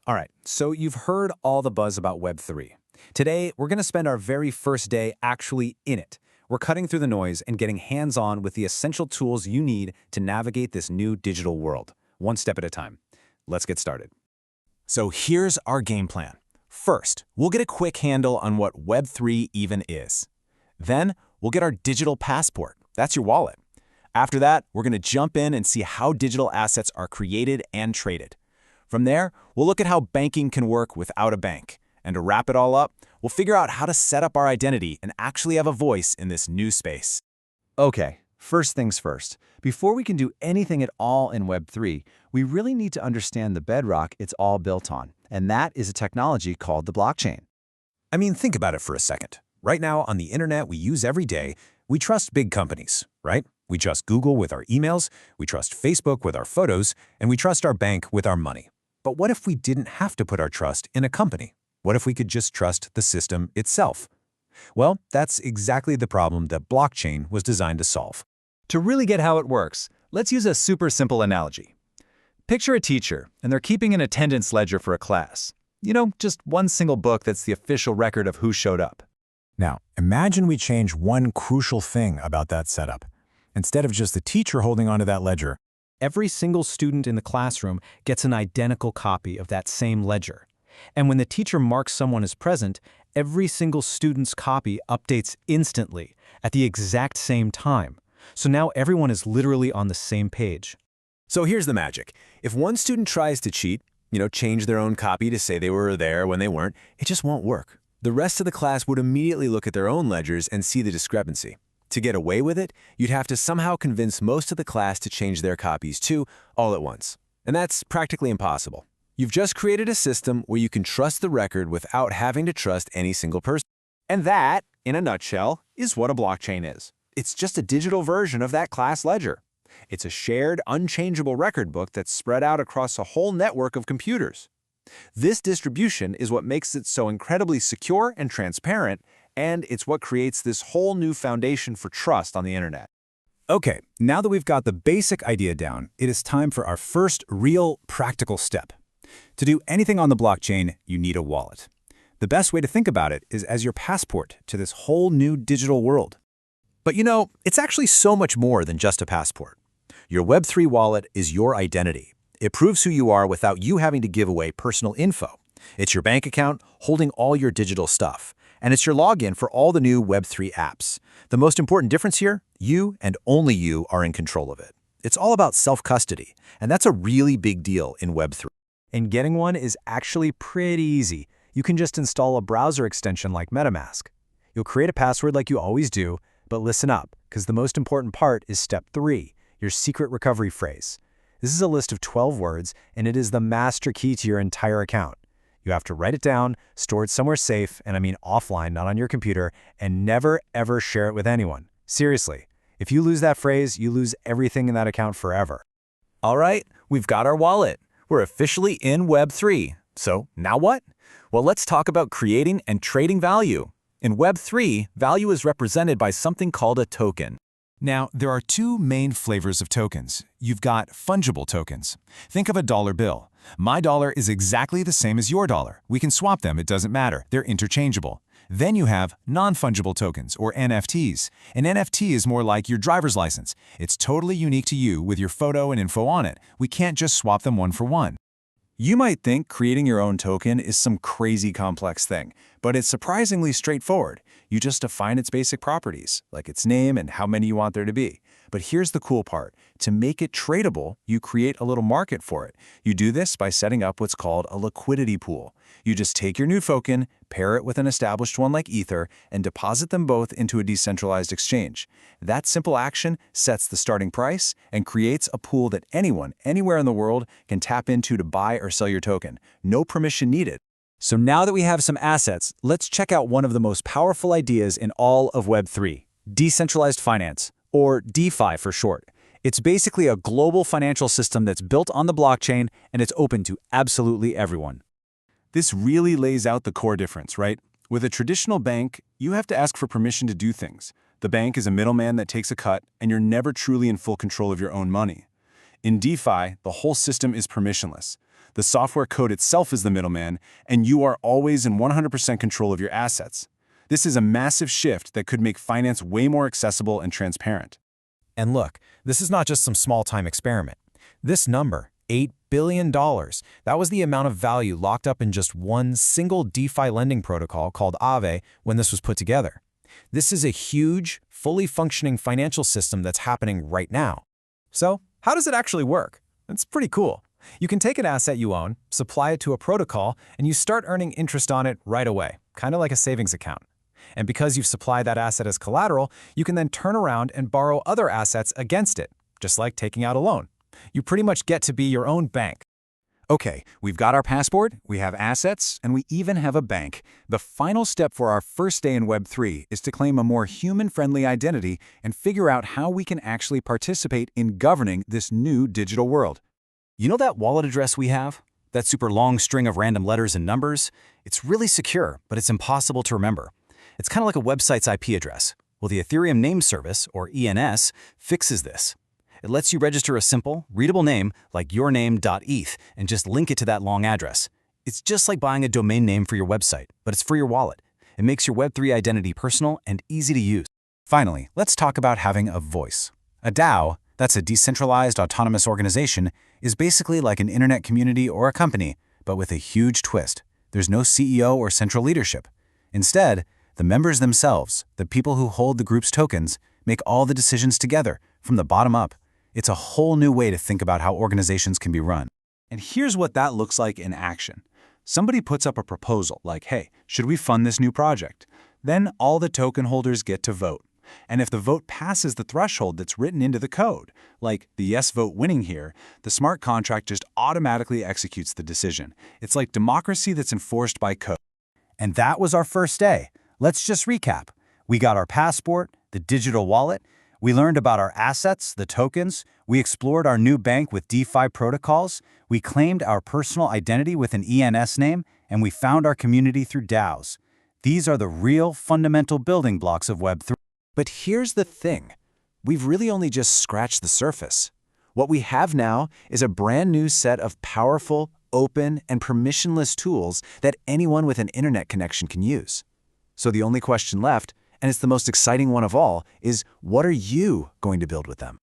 All right, so you've heard all the buzz about Web3. Today, we're going to spend our very first day actually in it. We're cutting through the noise and getting hands-on with the essential tools you need to navigate this new digital world, one step at a time. Let's get started. So here's our game plan. First, we'll get a quick handle on what Web3 even is. Then, we'll get our digital passport. That's your wallet. After that, we're going to jump in and see how digital assets are created and traded. From there, we'll look at how banking can work without a bank. And to wrap it all up, we'll figure out how to set up our identity and actually have a voice in this new space. Okay, first things first. Before we can do anything at all in Web3, we really need to understand the bedrock it's all built on, and that is a technology called the blockchain. I mean, think about it for a second. Right now, on the internet we use every day, we trust big companies, right? We trust Google with our emails, we trust Facebook with our photos, and we trust our bank with our money. But what if we didn't have to put our trust in a company? What if we could just trust the system itself? Well, that's exactly the problem that blockchain was designed to solve. To really get how it works, let's use a super simple analogy. Picture a teacher, and they're keeping an attendance ledger for a class. You know, just one single book that's the official record of who showed up. Now, imagine we change one crucial thing about that setup. Instead of just the teacher holding onto that ledger, Every single student in the classroom gets an identical copy of that same ledger. And when the teacher marks someone as present, every single student's copy updates instantly at the exact same time. So now everyone is literally on the same page. So here's the magic. If one student tries to cheat, change their own copy to say they were there when they weren't, it just won't work. The rest of the class would immediately look at their own ledgers and see the discrepancy. To get away with it, you'd have to somehow convince most of the class to change their copies too, all at once. And that's practically impossible. You've just created a system where you can trust the record without having to trust any single person. And that, in a nutshell, is what a blockchain is. It's just a digital version of that class ledger. It's a shared, unchangeable record book that's spread out across a whole network of computers. This distribution is what makes it so incredibly secure and transparent, and it's what creates this whole new foundation for trust on the internet. Okay, now that we've got the basic idea down, it is time for our first real practical step. To do anything on the blockchain, you need a wallet. The best way to think about it is as your passport to this whole new digital world. But it's actually so much more than just a passport. Your Web3 wallet is your identity. It proves who you are without you having to give away personal info. It's your bank account holding all your digital stuff. And it's your login for all the new Web3 apps. The most important difference here, you and only you are in control of it. It's all about self-custody, and that's a really big deal in Web3. And getting one is actually pretty easy. You can just install a browser extension like MetaMask. You'll create a password like you always do, but listen up, because the most important part is step 3, your secret recovery phrase. This is a list of 12 words, and it is the master key to your entire account. You have to write it down, store it somewhere safe, and I mean offline, not on your computer, and never, ever share it with anyone. Seriously, if you lose that phrase, you lose everything in that account forever. All right, we've got our wallet. We're officially in Web3. So now what? Well, let's talk about creating and trading value. In Web3, value is represented by something called a token. Now, there are two main flavors of tokens. You've got fungible tokens. Think of a dollar bill. My dollar is exactly the same as your dollar. We can swap them, it doesn't matter. They're interchangeable. Then you have non-fungible tokens, or NFTs. An NFT is more like your driver's license. It's totally unique to you with your photo and info on it. We can't just swap them one for one. You might think creating your own token is some crazy complex thing, but it's surprisingly straightforward. You just define its basic properties, like its name and how many you want there to be. But here's the cool part. To make it tradable, you create a little market for it. You do this by setting up what's called a liquidity pool. You just take your new token, pair it with an established one like Ether, and deposit them both into a decentralized exchange. That simple action sets the starting price and creates a pool that anyone, anywhere in the world, can tap into to buy or sell your token. No permission needed. So now that we have some assets, let's check out one of the most powerful ideas in all of Web3, decentralized finance, or DeFi for short. It's basically a global financial system that's built on the blockchain, and it's open to absolutely everyone. This really lays out the core difference, right? With a traditional bank, you have to ask for permission to do things. The bank is a middleman that takes a cut, and you're never truly in full control of your own money. In DeFi, the whole system is permissionless. The software code itself is the middleman, and you are always in 100% control of your assets. This is a massive shift that could make finance way more accessible and transparent. And look, this is not just some small-time experiment. This number, $8 billion, that was the amount of value locked up in just one single DeFi lending protocol called Aave when this was put together. This is a huge, fully functioning financial system that's happening right now. So, how does it actually work? It's pretty cool. You can take an asset you own, supply it to a protocol, and you start earning interest on it right away, kind of like a savings account. And because you've supplied that asset as collateral, you can then turn around and borrow other assets against it, just like taking out a loan. You pretty much get to be your own bank. Okay, we've got our passport, we have assets, and we even have a bank. The final step for our first day in Web3 is to claim a more human-friendly identity and figure out how we can actually participate in governing this new digital world. You know that wallet address we have? That super long string of random letters and numbers? It's really secure, but it's impossible to remember. It's kind of like a website's IP address. Well, the Ethereum Name Service, or ENS, fixes this. It lets you register a simple, readable name like yourname.eth and just link it to that long address. It's just like buying a domain name for your website, but it's for your wallet. It makes your Web3 identity personal and easy to use. Finally, let's talk about having a voice. A DAO, that's a decentralized autonomous organization, is basically like an internet community or a company, but with a huge twist. There's no CEO or central leadership. Instead, the members themselves, the people who hold the group's tokens, make all the decisions together, from the bottom up. It's a whole new way to think about how organizations can be run. And here's what that looks like in action. Somebody puts up a proposal like, hey, should we fund this new project? Then all the token holders get to vote. And if the vote passes the threshold that's written into the code, like the yes vote winning here, the smart contract just automatically executes the decision. It's like democracy that's enforced by code. And that was our first day. Let's just recap. We got our passport, the digital wallet. We learned about our assets, the tokens. We explored our new bank with DeFi protocols. We claimed our personal identity with an ENS name, and we found our community through DAOs. These are the real fundamental building blocks of Web3. But here's the thing. We've really only just scratched the surface. What we have now is a brand new set of powerful, open, and permissionless tools that anyone with an internet connection can use. So the only question left, and it's the most exciting one of all, is what are you going to build with them?